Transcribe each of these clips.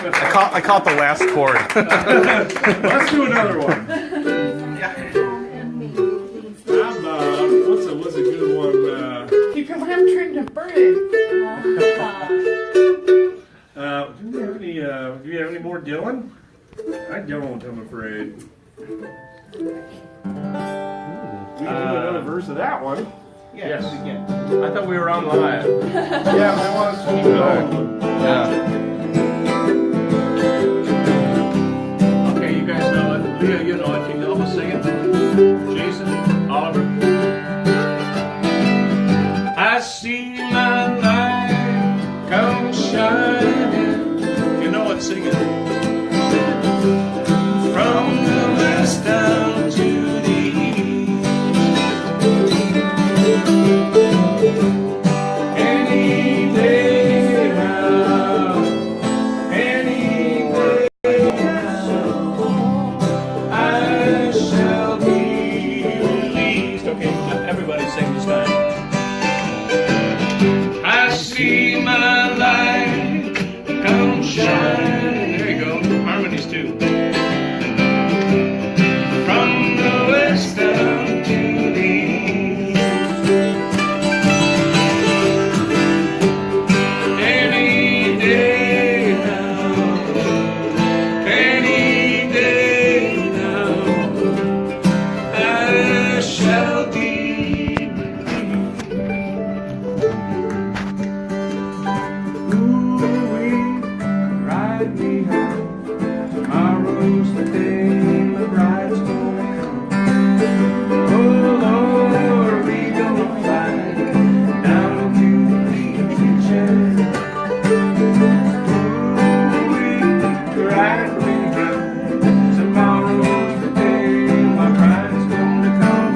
I caught the last chord. Let's do another one. What's a good one? Keep your lamb trimmed and burning. Do you have any more Dylan? I don't, I'm afraid. We can do another verse of that one. Yes. We can. I thought we were on live. Yeah, I want us to keep going. Okay, you guys know it. Leah, you know it. Can you help us sing it? Jason, Oliver. I see my light come shining. You know it, sing it. From the west down to the east. Any day now, any day now, I shall be released. Okay, now everybody sing this time. I see my light come shining. There you go, harmonies too. From the west down to the east. Any day now, any day now, I shall be released. Ooh, ride me home. Tomorrow's the day the bride's gonna come. Oh Lord, we gonna fly down to the beach and ooh, ride me home. Tomorrow's the day my bride's gonna come.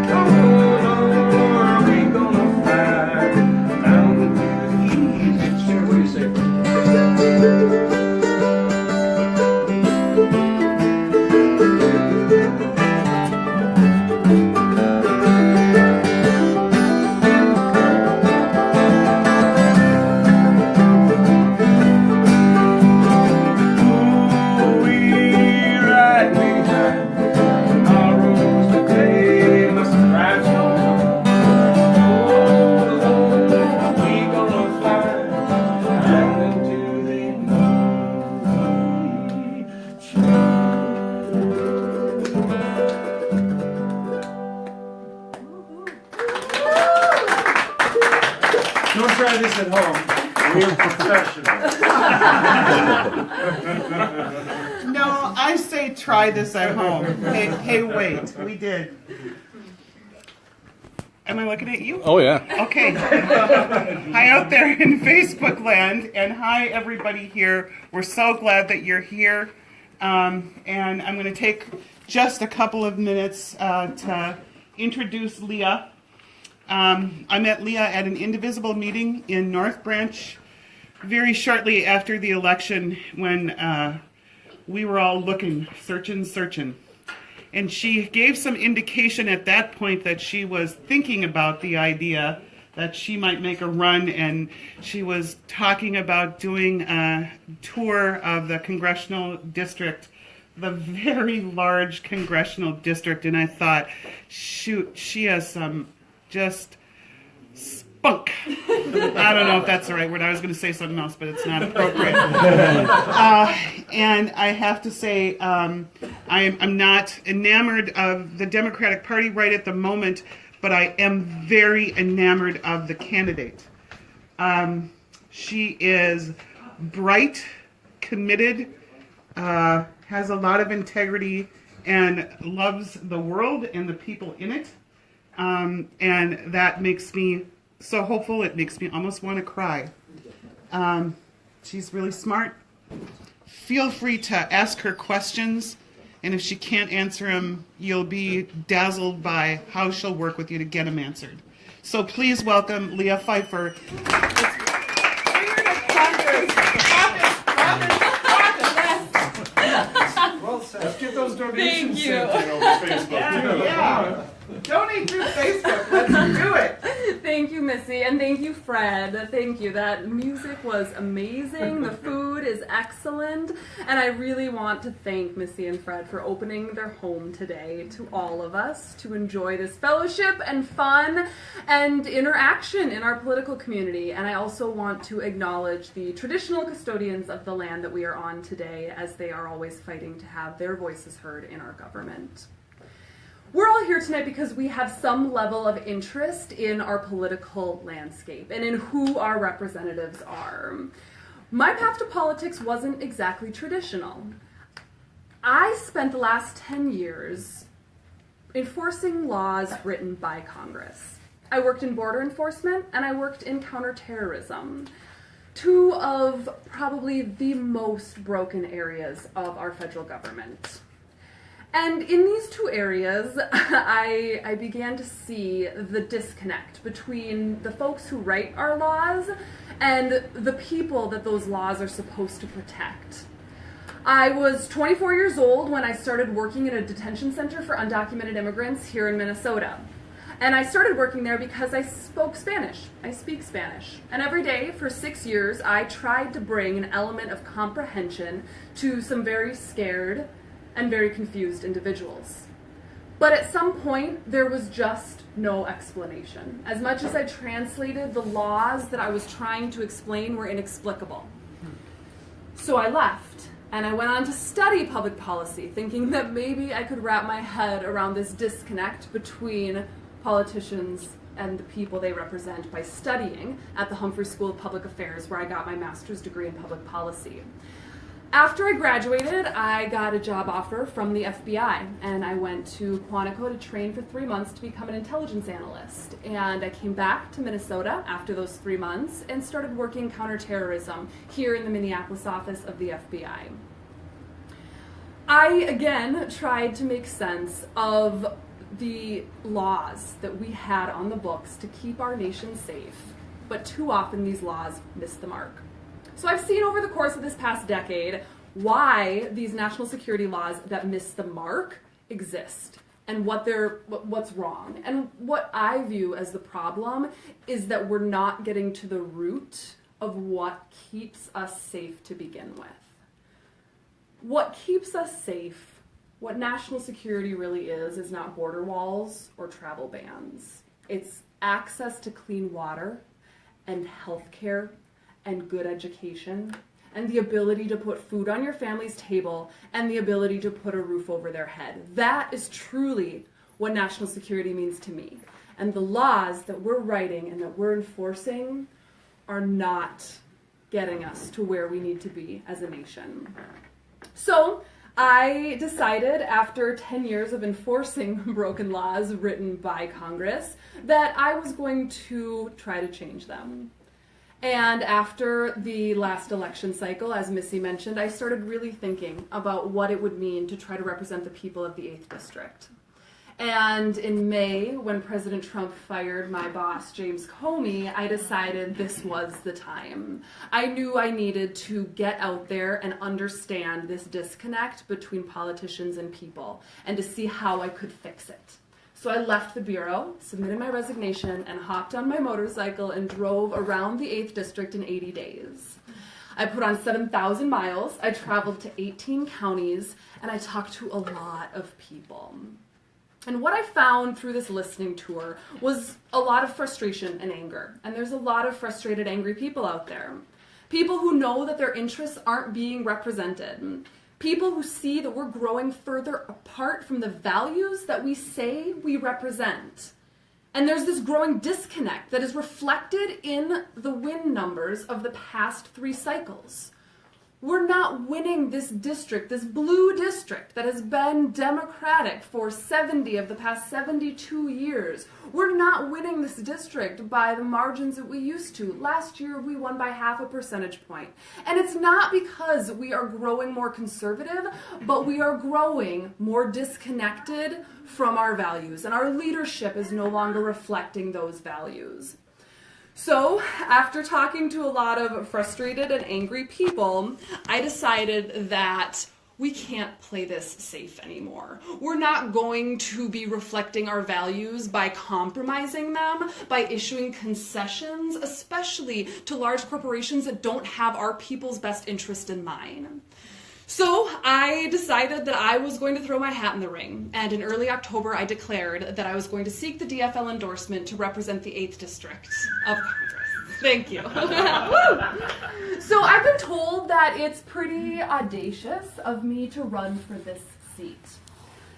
Oh Lord, we gonna fly down to the beach. What do you say? Don't try this at home. We're professionals. No, I say try this at home. Hey, wait. We did. Am I looking at you? Oh yeah. Okay. Hi out there in Facebook land, and hi everybody here. We're so glad that you're here. And I'm going to take just a couple of minutes to introduce Leah. I met Leah at an Indivisible meeting in North Branch very shortly after the election when we were all looking, searching. And she gave some indication at that point that she was thinking about the idea that she might make a run, and she was talking about doing a tour of the congressional district, the very large congressional district. And I thought, shoot, she has some just spunk. I don't know if that's the right word. I was going to say something else, but it's not appropriate. And I have to say, I'm not enamored of the Democratic Party right at the moment, but I am very enamored of the candidate. She is bright, committed, has a lot of integrity, and loves the world and the people in it. And that makes me so hopeful, it makes me almost want to cry. She's really smart. Feel free to ask her questions, and if she can't answer them, you'll be dazzled by how she'll work with you to get them answered. So please welcome Leah Phifer. Let's get those donations Thank you. sent in over Facebook. Yeah. Donate through Facebook. Let's do it. Thank you, Missy, and thank you, Fred. Thank you. That music was amazing. The food is excellent, and I really want to thank Missy and Fred for opening their home today to all of us to enjoy this fellowship and fun and interaction in our political community. And I also want to acknowledge the traditional custodians of the land that we are on today, as they are always fighting to have their voices heard in our government. We're all here tonight because we have some level of interest in our political landscape and in who our representatives are. My path to politics wasn't exactly traditional. I spent the last 10 years enforcing laws written by Congress. I worked in border enforcement and I worked in counterterrorism, two of probably the most broken areas of our federal government. And in these two areas, I began to see the disconnect between the folks who write our laws and the people that those laws are supposed to protect. I was 24 years old when I started working in a detention center for undocumented immigrants here in Minnesota. And I started working there because I spoke Spanish. I speak Spanish. And every day for 6 years, I tried to bring an element of comprehension to some very scared and very confused individuals. But at some point, there was just no explanation. As much as I translated, the laws that I was trying to explain were inexplicable. So I left, and I went on to study public policy, thinking that maybe I could wrap my head around this disconnect between politicians and the people they represent by studying at the Humphrey School of Public Affairs, where I got my master's degree in public policy. After I graduated, I got a job offer from the FBI, and I went to Quantico to train for 3 months to become an intelligence analyst. And I came back to Minnesota after those 3 months and started working counterterrorism here in the Minneapolis office of the FBI. I, again, tried to make sense of the laws that we had on the books to keep our nation safe, but too often these laws miss the mark. So I've seen over the course of this past decade why these national security laws that miss the mark exist and what's wrong. And what I view as the problem is that we're not getting to the root of what keeps us safe to begin with. What keeps us safe, what national security really is not border walls or travel bans. It's access to clean water and health care and good education, and the ability to put food on your family's table, and the ability to put a roof over their head. That is truly what national security means to me. And the laws that we're writing and that we're enforcing are not getting us to where we need to be as a nation. So I decided, after 10 years of enforcing broken laws written by Congress, that I was going to try to change them. And after the last election cycle, as Missy mentioned, I started really thinking about what it would mean to try to represent the people of the 8th District. And in May, when President Trump fired my boss, James Comey, I decided this was the time. I knew I needed to get out there and understand this disconnect between politicians and people, and to see how I could fix it. So I left the Bureau, submitted my resignation, and hopped on my motorcycle and drove around the 8th District in 80 days. I put on 7,000 miles, I traveled to 18 counties, and I talked to a lot of people. And what I found through this listening tour was a lot of frustration and anger. And there's a lot of frustrated, angry people out there. People who know that their interests aren't being represented. People who see that we're growing further apart from the values that we say we represent. And there's this growing disconnect that is reflected in the win numbers of the past 3 cycles. We're not winning this district, this blue district that has been Democratic for 70 of the past 72 years. We're not winning this district by the margins that we used to. Last year, we won by 0.5 percentage point. And it's not because we are growing more conservative, but we are growing more disconnected from our values. And our leadership is no longer reflecting those values. So, after talking to a lot of frustrated and angry people, I decided that we can't play this safe anymore. We're not going to be reflecting our values by compromising them, by issuing concessions, especially to large corporations that don't have our people's best interest in mind. So I decided that I was going to throw my hat in the ring, and in early October I declared that I was going to seek the DFL endorsement to represent the 8th District of Congress. Thank you. So I've been told that it's pretty audacious of me to run for this seat.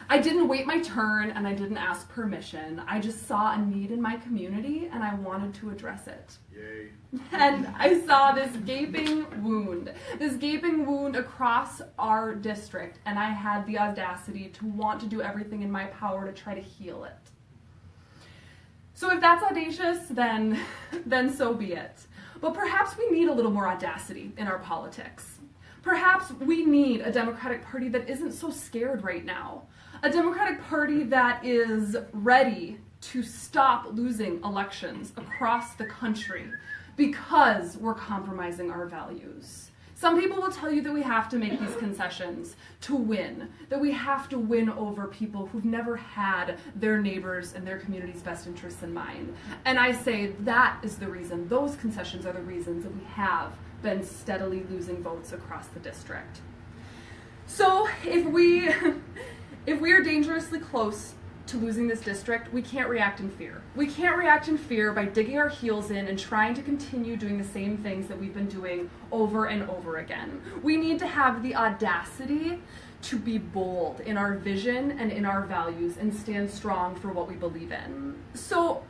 I didn't wait my turn and I didn't ask permission. I just saw a need in my community and I wanted to address it. Yay. And I saw this gaping wound across our district, and I had the audacity to want to do everything in my power to try to heal it. So if that's audacious, then so be it. But perhaps we need a little more audacity in our politics. Perhaps we need a Democratic Party that isn't so scared right now. A Democratic Party that is ready to stop losing elections across the country because we're compromising our values. Some people will tell you that we have to make these concessions to win, that we have to win over people who've never had their neighbors and their community's best interests in mind. And I say that is the reason, those concessions are the reasons that we have been steadily losing votes across the district. So if we are dangerously close to losing this district, we can't react in fear. We can't react in fear by digging our heels in and trying to continue doing the same things that we've been doing over and over again. We need to have the audacity to be bold in our vision and in our values and stand strong for what we believe in. So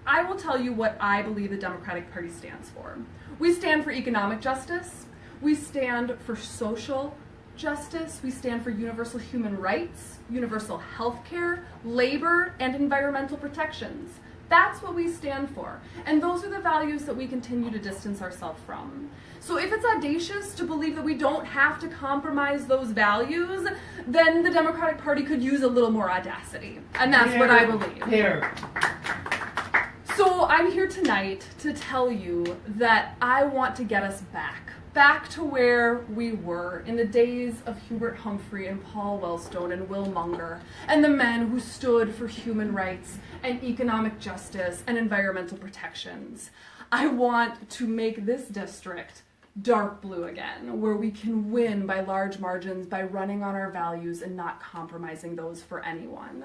I will tell you what I believe the Democratic Party stands for. We stand for economic justice. We stand for social justice. We stand for universal human rights, universal health care, labor, and environmental protections. That's what we stand for. And those are the values that we continue to distance ourselves from. So if it's audacious to believe that we don't have to compromise those values, then the Democratic Party could use a little more audacity. And that's what I believe. Here. So I'm here tonight to tell you that I want to get us back to where we were in the days of Hubert Humphrey and Paul Wellstone and Will Munger and the men who stood for human rights and economic justice and environmental protections. I want to make this district dark blue again, where we can win by large margins by running on our values and not compromising those for anyone.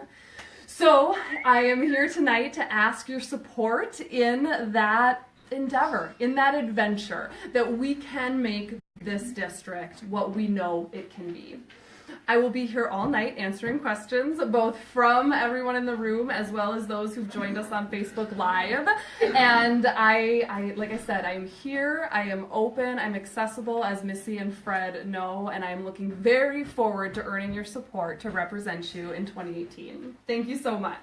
So I am here tonight to ask your support in that endeavor, in that adventure, that we can make this district what we know it can be. I will be here all night answering questions, both from everyone in the room as well as those who've joined us on Facebook Live. And I like I said, I'm here, I am open, I'm accessible, as Missy and Fred know, and I'm looking very forward to earning your support to represent you in 2018. Thank you so much.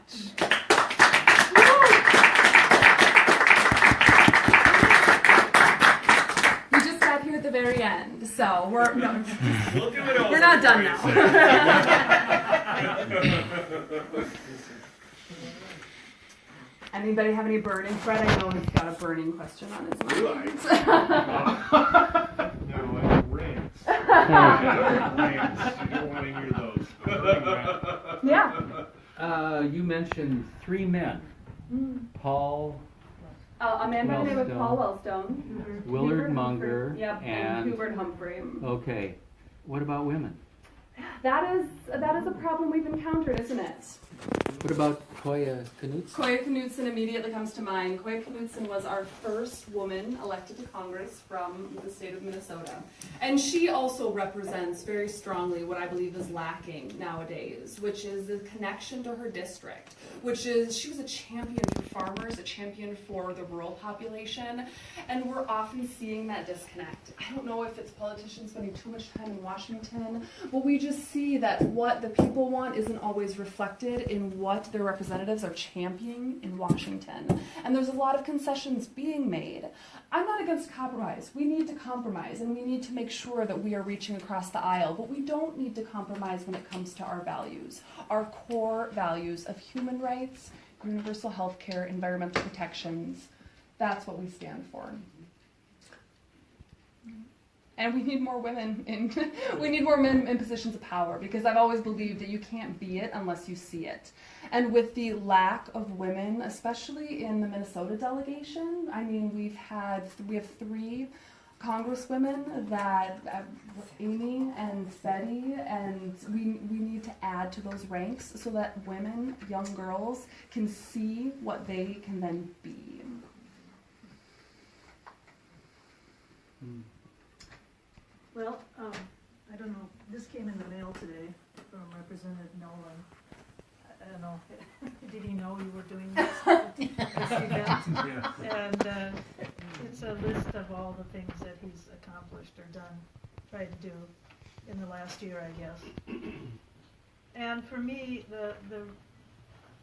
Here at the very end, so we're not done now. Anybody have any burning? Fred, I know he's got a burning question on his mind. No, it rants. Rants. You don't want to hear those. Yeah. You mentioned 3 men. Paul, A man by the name of Paul Wellstone, Willard Munger, and Hubert Humphrey. Okay, what about women? That is a problem we've encountered, isn't it? What about Koya Knudsen? Koya Knudsen immediately comes to mind. Koya Knudsen was our first woman elected to Congress from the state of Minnesota. And she also represents very strongly what I believe is lacking nowadays, which is the connection to her district, which is she was a champion for farmers, a champion for the rural population, and we're often seeing that disconnect. I don't know if it's politicians spending too much time in Washington, but we just see that what the people want isn't always reflected in what their representatives are championing in Washington. And there's a lot of concessions being made. I'm not against compromise. We need to compromise, and we need to make sure that we are reaching across the aisle, but we don't need to compromise when it comes to our values, our core values of human rights, universal health care, environmental protections. That's what we stand for. And we need more women in we need more men in positions of power, because I've always believed that you can't be it unless you see it. And with the lack of women, especially in the Minnesota delegation, I mean, we have 3 congresswomen that Amy and Betty, and we need to add to those ranks so that women, young girls, can see what they can then be. Well, I don't know, this came in the mail today from Representative Nolan. I don't know, did he know you were doing this event? Yeah. And it's a list of all the things that he's accomplished or done, tried to do in the last year, I guess. And for me,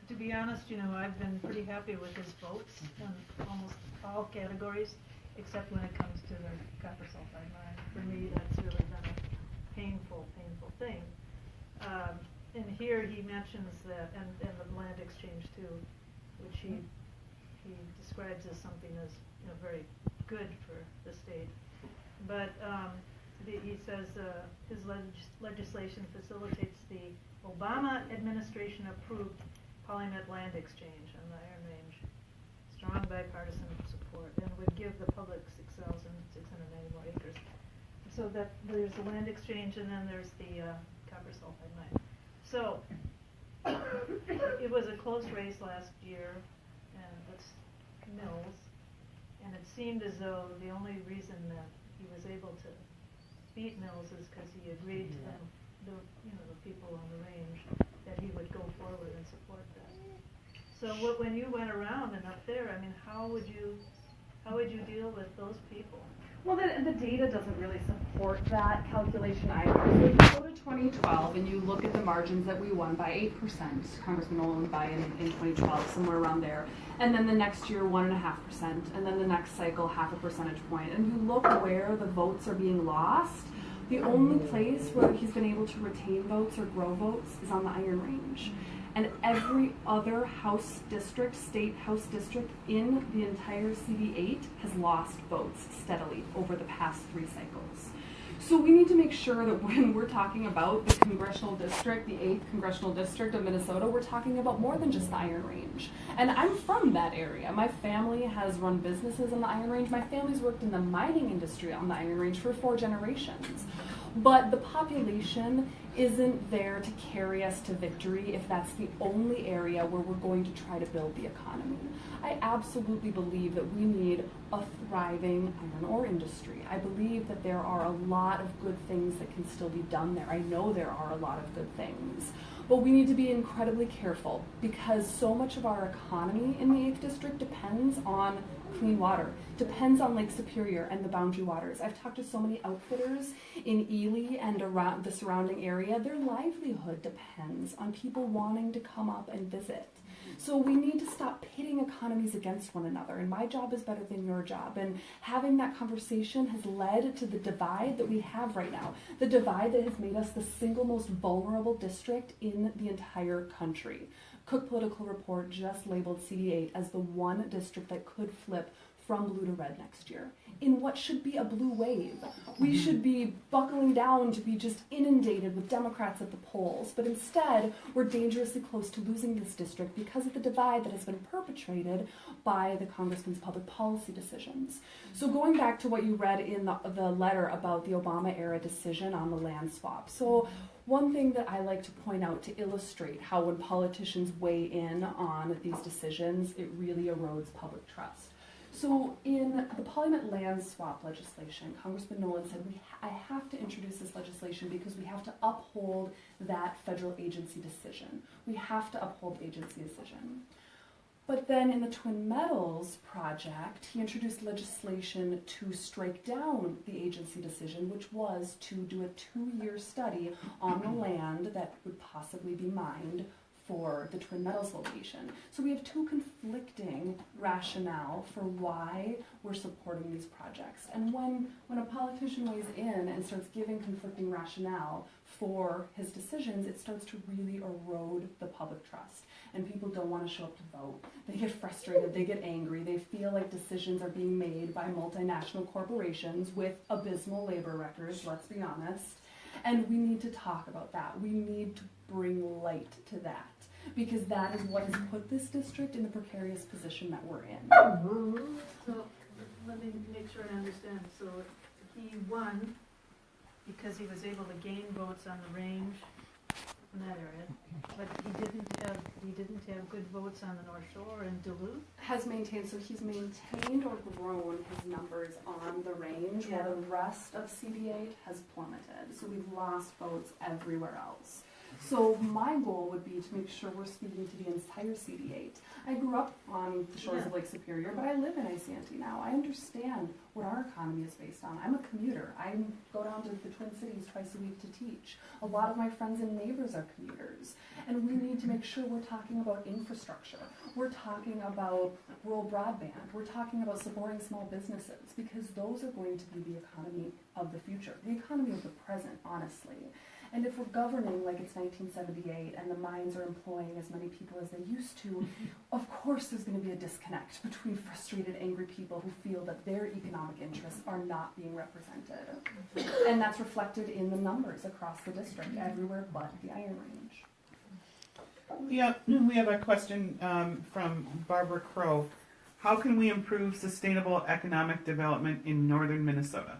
to be honest, you know, I've been pretty happy with his votes in almost all categories, except when it comes to the copper sulfide mine. For me, that's really been a painful thing. And here he mentions that, and the land exchange too, which he describes as something as, you know, very good for the state. But he says his legislation facilitates the Obama administration approved polymet land exchange on the Iron Range. Strong bipartisan support, and would give the public 6,690 more acres. So that there's the land exchange, and then there's the copper sulfide mine. So it was a close race last year, and with Mills, and it seemed as though the only reason that he was able to beat Mills is because he agreed to them, the people on the range, that he would go forward and support that. So when you went around and up there, I mean, how would you deal with those people? Well, the data doesn't really support that calculation either. So if you go to 2012 and you look at the margins that we won by 8%, Congressman Nolan won by in 2012, somewhere around there, and then the next year 1.5%, and then the next cycle 0.5 percentage point, and you look where the votes are being lost, the only place where he's been able to retain votes or grow votes is on the Iron Range. And every other House district, state House district in the entire CD8 has lost votes steadily over the past 3 cycles. So we need to make sure that when we're talking about the congressional district, the 8th congressional district of Minnesota, we're talking about more than just the Iron Range. And I'm from that area. My family has run businesses on the Iron Range. My family's worked in the mining industry on the Iron Range for 4 generations. But the population isn't there to carry us to victory if that's the only area where we're going to try to build the economy. I absolutely believe that we need a thriving iron ore industry. I believe that there are a lot of good things that can still be done there. I know there are a lot of good things. But we need to be incredibly careful because so much of our economy in the 8th district depends on clean water, depends on Lake Superior and the boundary waters. I've talked to so many outfitters in Ely and around the surrounding area. Their livelihood depends on people wanting to come up and visit. So we need to stop pitting economies against one another, and my job is better than your job. And having that conversation has led to the divide that we have right now, the divide that has made us the single most vulnerable district in the entire country. Cook Political Report just labeled CD8 as the one district that could flip from blue to red next year in what should be a blue wave. We should be buckling down to be just inundated with Democrats at the polls, but instead we're dangerously close to losing this district because of the divide that has been perpetrated by the congressman's public policy decisions. So going back to what you read in the letter about the Obama era decision on the land swap. So one thing that I like to point out to illustrate how when politicians weigh in on these decisions, it really erodes public trust. So in the polymet land swap legislation, Congressman Nolan said, I have to introduce this legislation because we have to uphold that federal agency decision. We have to uphold the agency decision. But then in the Twin Metals project, he introduced legislation to strike down the agency decision, which was to do a 2-year study on the land that would possibly be mined for the Twin Metals location. So we have two conflicting rationale for why we're supporting these projects. And when a politician weighs in and starts giving conflicting rationale for his decisions, it starts to really erode the public trust. And people don't want to show up to vote. They get frustrated, they get angry, they feel like decisions are being made by multinational corporations with abysmal labor records, let's be honest. And we need to talk about that. We need to bring light to that, because that is what has put this district in the precarious position that we're in. So let me make sure I understand. So he won because he was able to gain votes on the range in that area, but he didn't have good votes on the North Shore and Duluth. So he's maintained or grown his numbers on the range, while the rest of CD8 has plummeted. So we've lost votes everywhere else. So my goal would be to make sure we're speaking to the entire CD8. I grew up on the shores of Lake Superior, but I live in Isanti now. I understand what our economy is based on. I'm a commuter. I go down to the Twin Cities twice a week to teach. A lot of my friends and neighbors are commuters. And we need to make sure we're talking about infrastructure. We're talking about rural broadband. We're talking about supporting small businesses, because those are going to be the economy of the future, the economy of the present, honestly. And if we're governing like it's 1978 and the mines are employing as many people as they used to, of course there's going to be a disconnect between frustrated, angry people who feel that their economic interests are not being represented. And that's reflected in the numbers across the district, everywhere but the Iron Range. Yeah, we have a question from Barbara Crow. How can we improve sustainable economic development in northern Minnesota?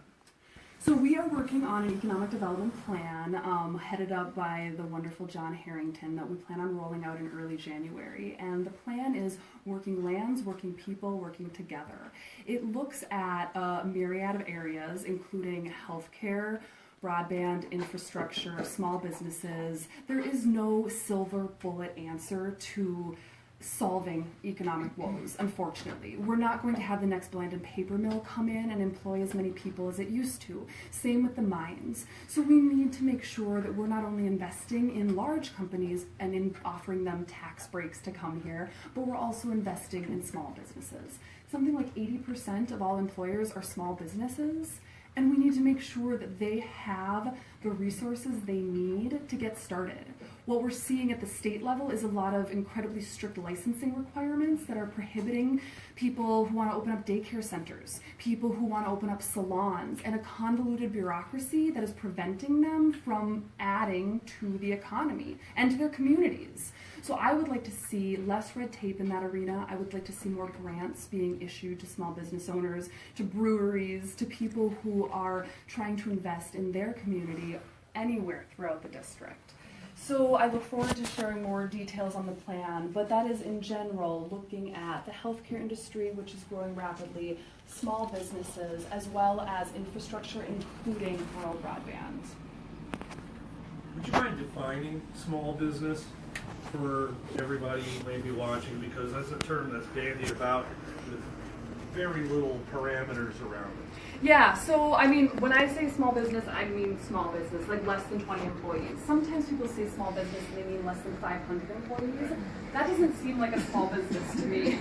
So we are working on an economic development plan headed up by the wonderful John Harrington that we plan on rolling out in early January. And the plan is working lands, working people, working together. It looks at a myriad of areas, including healthcare, broadband, infrastructure, small businesses. There is no silver bullet answer to solving economic woes, unfortunately. We're not going to have the next Blandon paper mill come in and employ as many people as it used to. Same with the mines. So we need to make sure that we're not only investing in large companies and in offering them tax breaks to come here, but we're also investing in small businesses. Something like 80% of all employers are small businesses, and we need to make sure that they have the resources they need to get started. What we're seeing at the state level is a lot of incredibly strict licensing requirements that are prohibiting people who want to open up daycare centers, people who want to open up salons, and a convoluted bureaucracy that is preventing them from adding to the economy and to their communities. So I would like to see less red tape in that arena. I would like to see more grants being issued to small business owners, to breweries, to people who are trying to invest in their community anywhere throughout the district. So I look forward to sharing more details on the plan, but that is in general looking at the healthcare industry, which is growing rapidly, small businesses, as well as infrastructure, including rural broadband. Would you mind defining small business for everybody maybe watching? Because that's a term that's bandied about with very little parameters around it. Yeah, so I mean, when I say small business, I mean small business, like less than 20 employees. Sometimes people say small business and they mean less than 500 employees. That doesn't seem like a small business to me.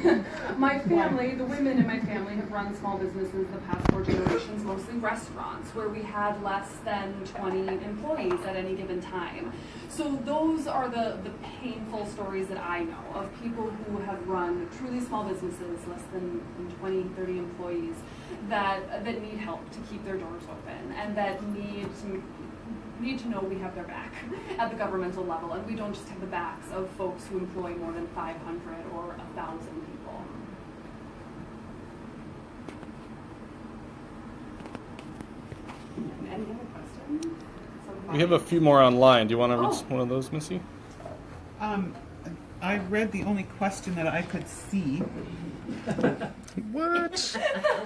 My family, the women in my family have run small businesses the past 4 generations, mostly restaurants, where we had less than 20 employees at any given time. So those are the painful stories that I know of people who have run truly small businesses, less than 20, 30 employees, that need help to keep their doors open and that need to know we have their back at the governmental level, and we don't just have the backs of folks who employ more than 500 or 1,000 people. Any other questions? We have a few more online. Do you want to read one of those, Missy? I read the only question that I could see. What?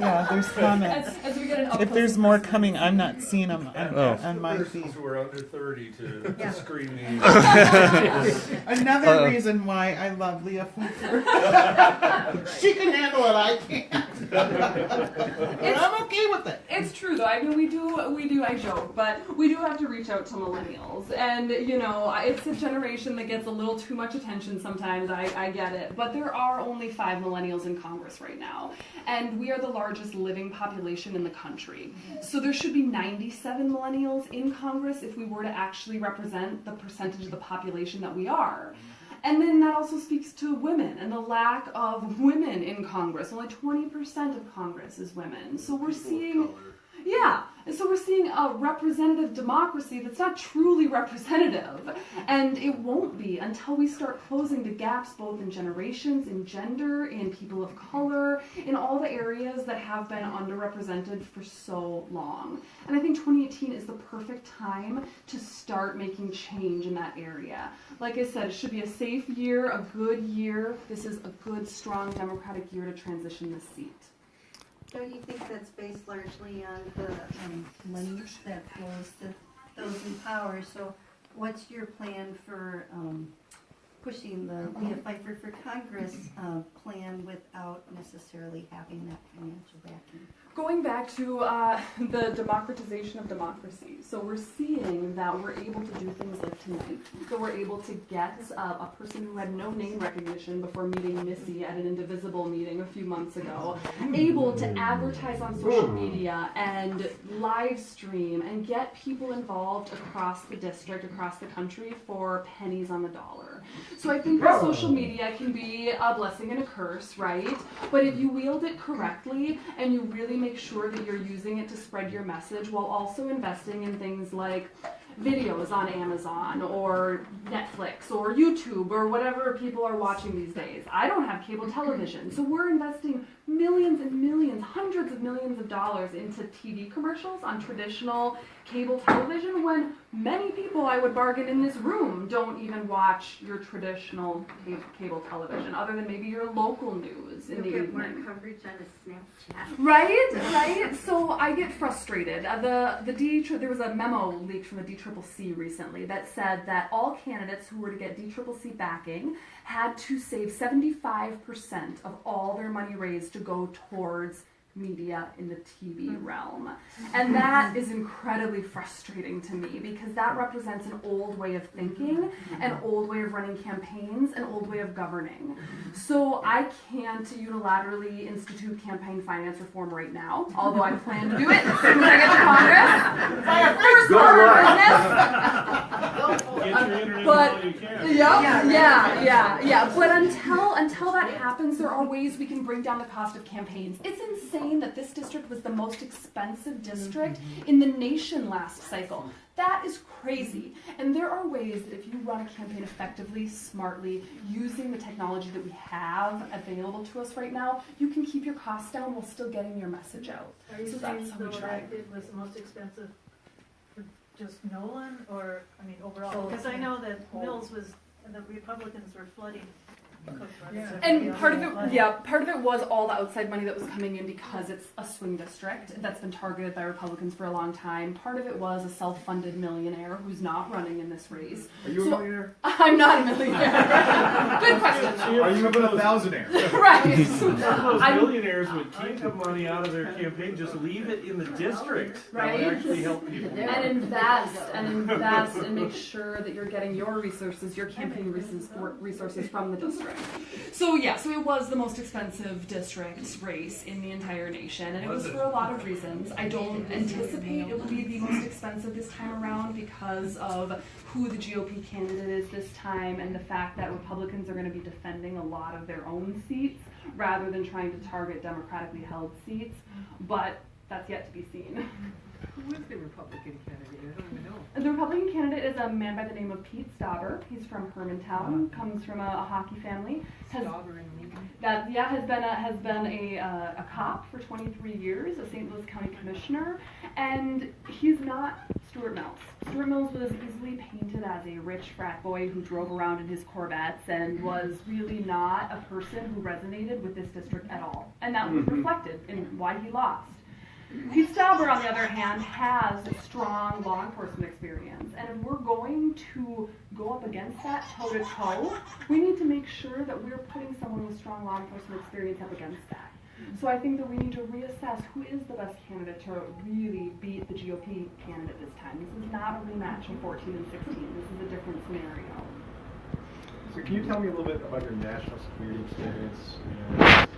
Yeah, there's comments. As we get an If there's more coming, I'm not seeing them Oh. on my feed. Persons who are under 30 to screen these. Another reason why I love Leah Phifer. She can handle it, I can't. But I'm okay with it. It's true though. I mean, we do. I joke, but we do have to reach out to millennials, and you know, it's a generation that gets a little too much attention sometimes. I get it, but there are only 5 millennials in Congress right now, and we are the largest living population in the country. So there should be 97 millennials in Congress if we were to actually represent the percentage of the population that we are. And then that also speaks to women and the lack of women in Congress. Only 20% of Congress is women. So we're seeing, so we're seeing a representative democracy that's not truly representative. And it won't be until we start closing the gaps both in generations, in gender, in people of color, in all the areas that have been underrepresented for so long. And I think 2018 is the perfect time to start making change in that area. Like I said, it should be a safe year, a good year. This is a good, strong Democratic year to transition this seat. Don't you think that's based largely on the money that flows to those in power? So what's your plan for pushing the Leah Phifer for Congress plan without necessarily having that financial backing? Going back to the democratization of democracy. So we're seeing that we're able to do things like tonight. So we're able to get a person who had no name recognition before meeting Missy at an Indivisible meeting a few months ago, able to advertise on social media and live stream and get people involved across the district, across the country for pennies on the dollar. So I think that social media can be a blessing and a curse, right? But if you wield it correctly and you really make sure that you're using it to spread your message while also investing in things like videos on Amazon or Netflix or YouTube or whatever people are watching these days. I don't have cable television, so we're investing millions and millions, hundreds of millions of dollars into TV commercials on traditional cable television when many people, I would bargain, in this room don't even watch your traditional cable television other than maybe your local news in the You'll get more evening. coverage on a Snapchat. Right. So I get frustrated. There was a memo leaked from the DCCC recently that said that all candidates who were to get DCCC backing had to save 75% of all their money raised to go towards media in the TV realm. And that is incredibly frustrating to me because that represents an old way of thinking, an old way of running campaigns, an old way of governing. So I can't unilaterally institute campaign finance reform right now, although I plan to do it as soon as I get to Congress. First order of business. Get your internet But while you can. yeah. But until that happens, there are ways we can bring down the cost of campaigns. It's insane that this district was the most expensive district in the nation last cycle. That is crazy. And there are ways that if you run a campaign effectively, smartly, using the technology that we have available to us right now, you can keep your costs down while still getting your message out. Are you So saying that's how we though try. that it was the most expensive for just Nolan, or, I mean, overall? Because I know that Mills was, the Republicans were flooding. And part of it was all the outside money that was coming in because it's a swing district that's been targeted by Republicans for a long time. Part of it was a self-funded millionaire who's not running in this race. Are you a millionaire? I'm not a millionaire. Good question, though. Are you even a thousandaire? Right. Some of those millionaires would keep the money out of their campaign, just leave it in the district. That would Right. actually help people. And invest and make sure that you're getting your resources, your campaign resources from the district. So it was the most expensive district race in the entire nation, and it was for a lot of reasons. I don't anticipate it will be the most expensive this time around because of who the GOP candidate is this time and the fact that Republicans are going to be defending a lot of their own seats rather than trying to target democratically held seats. But that's yet to be seen. Who is the Republican candidate? I don't even know. The Republican candidate is a man by the name of Pete Stauber. He's from Hermantown, comes from a hockey family. Stauber and Lincoln. Has been a cop for 23 years, a St. Louis County Commissioner, and he's not Stuart Mills. Stuart Mills was easily painted as a rich frat boy who drove around in his Corvettes and was really not a person who resonated with this district at all, and that was reflected in why he lost. Pete Stauber, on the other hand, has strong law enforcement experience, and if we're going to go up against that toe-to-toe, we need to make sure that we're putting someone with strong law enforcement experience up against that. So I think that we need to reassess who is the best candidate to really beat the GOP candidate this time. This is not a rematch of 14 and 16. This is a different scenario. So can you tell me a little bit about your national security experience and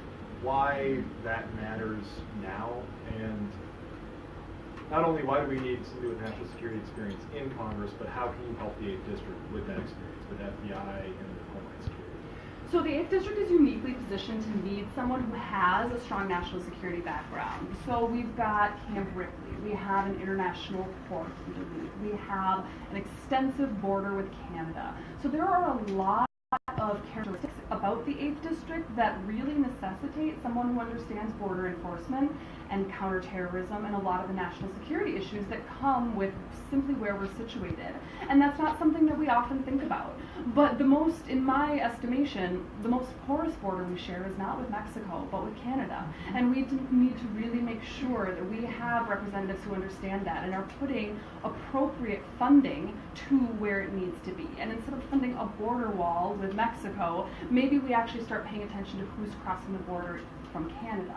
why that matters now, and not only why do we need somebody with national security experience in Congress, but how can you help the 8th District with that experience, with FBI and with Homeland Security? So the 8th District is uniquely positioned to need someone who has a strong national security background. So we've got Camp Ripley, we have an international port in Duluth, we have an extensive border with Canada. So there are a lot of characteristics about the 8th District that really necessitate someone who understands border enforcement and counterterrorism and a lot of the national security issues that come with simply where we're situated. And that's not something that we often think about. But the most, in my estimation, the most porous border we share is not with Mexico, but with Canada. And we need to really make sure that we have representatives who understand that and are putting appropriate funding to where it needs to be. And instead of funding a border wall with Mexico, maybe we actually start paying attention to who's crossing the border from Canada.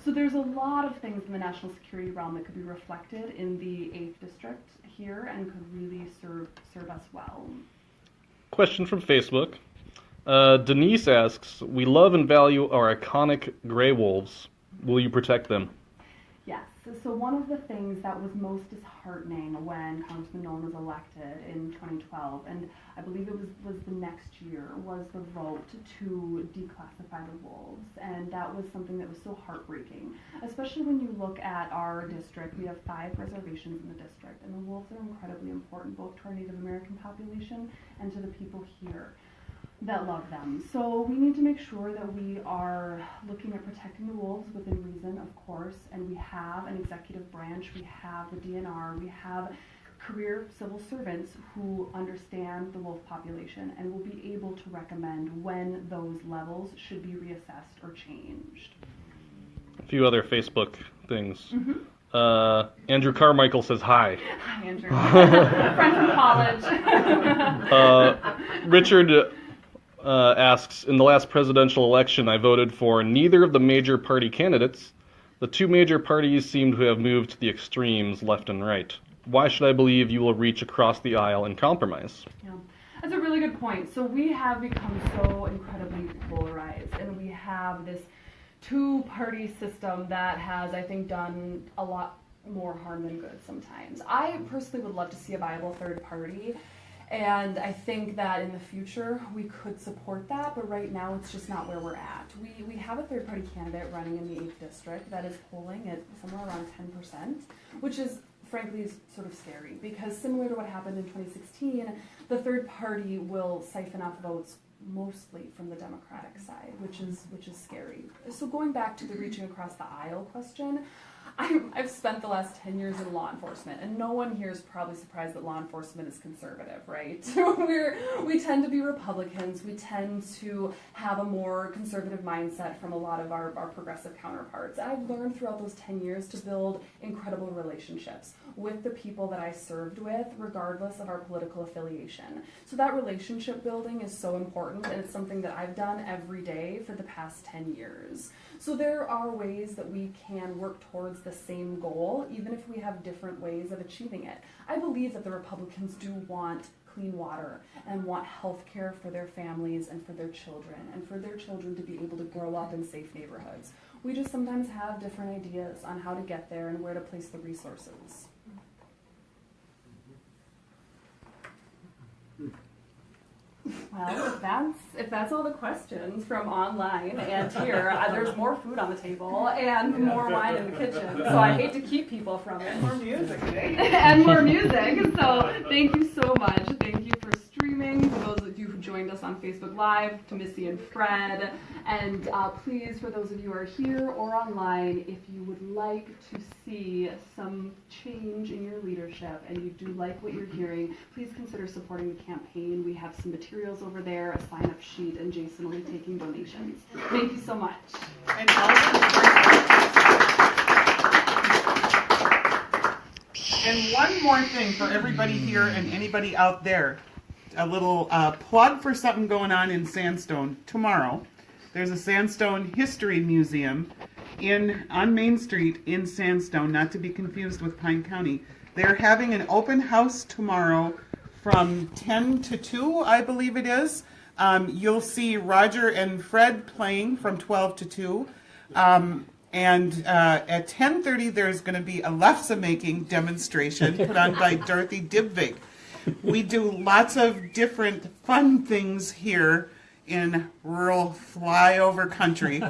So there's a lot of things in the national security realm that could be reflected in the 8th District here and could really serve us well. Question from Facebook. Denise asks, we love and value our iconic gray wolves. Will you protect them? Yes. So one of the things that was most disheartening when Congressman Nolan was elected in 2012, and I believe it was the next year, was the vote to declassify the wolves. And that was something that was so heartbreaking, especially when you look at our district. We have 5 reservations in the district, and the wolves are incredibly important both to our Native American population and to the people here that love them. So we need to make sure that we are looking at protecting the wolves within reason, of course, and we have an executive branch, we have the DNR, we have career civil servants who understand the wolf population and will be able to recommend when those levels should be reassessed or changed. A few other Facebook things. Andrew Carmichael says hi. Hi, Andrew. Friend from college. Richard asks, in the last presidential election, I voted for neither of the major party candidates. The 2 major parties seem to have moved to the extremes, left and right. Why should I believe you will reach across the aisle and compromise? Yeah, that's a really good point. So we have become so incredibly polarized, and we have this 2-party system that has, I think, done a lot more harm than good sometimes. I personally would love to see a viable 3rd party. And I think that in the future we could support that, but right now it's just not where we're at. We have a 3rd party candidate running in the 8th District that is polling at somewhere around 10%, which is frankly sort of scary, because similar to what happened in 2016, the 3rd party will siphon off votes mostly from the Democratic side, which is scary. So going back to the reaching across the aisle question, I've spent the last 10 years in law enforcement, and no one here is probably surprised that law enforcement is conservative, right? We tend to be Republicans. We tend to have a more conservative mindset from a lot of our progressive counterparts. And I've learned throughout those 10 years to build incredible relationships with the people that I served with, regardless of our political affiliation. So that relationship building is so important, and it's something that I've done every day for the past 10 years. So there are ways that we can work towards the same goal, even if we have different ways of achieving it. I believe that the Republicans do want clean water and want health care for their families and for their children, and for their children to be able to grow up in safe neighborhoods. We just sometimes have different ideas on how to get there and where to place the resources. Well, if that's all the questions from online and here, there's more food on the table and more wine in the kitchen. So I hate to keep people from it. More music, eh? And more music. So thank you so much. Thank you for streaming, for those of you who joined us on Facebook Live, to Missy and Fred. And please, for those of you who are here or online, if you would like to see some change in your leadership and you do like what you're hearing, please consider supporting the campaign. We have some materials over there, a sign-up sheet, and Jason will be taking donations. Thank you so much. And also, and one more thing for everybody here and anybody out there, a little plug for something going on in Sandstone tomorrow. There's a Sandstone History Museum on Main Street in Sandstone, not to be confused with Pine County. They're having an open house tomorrow from 10 to 2, I believe it is. You'll see Roger and Fred playing from 12 to 2. And at 10:30, there's going to be a lefse making demonstration put on by Dorothy Dibvig. We do lots of different fun things here in rural flyover country.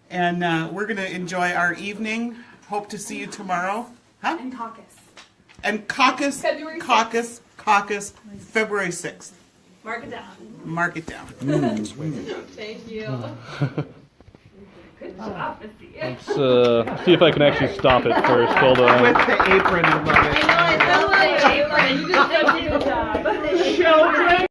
And we're going to enjoy our evening. Hope to see you tomorrow. Huh? And caucus. And caucus, February 6th. caucus, February 6th. Mark it down. Mark it down. Thank you. Good job, Missy. Let's see if I can actually stop it first. Hold on. With the apron above it.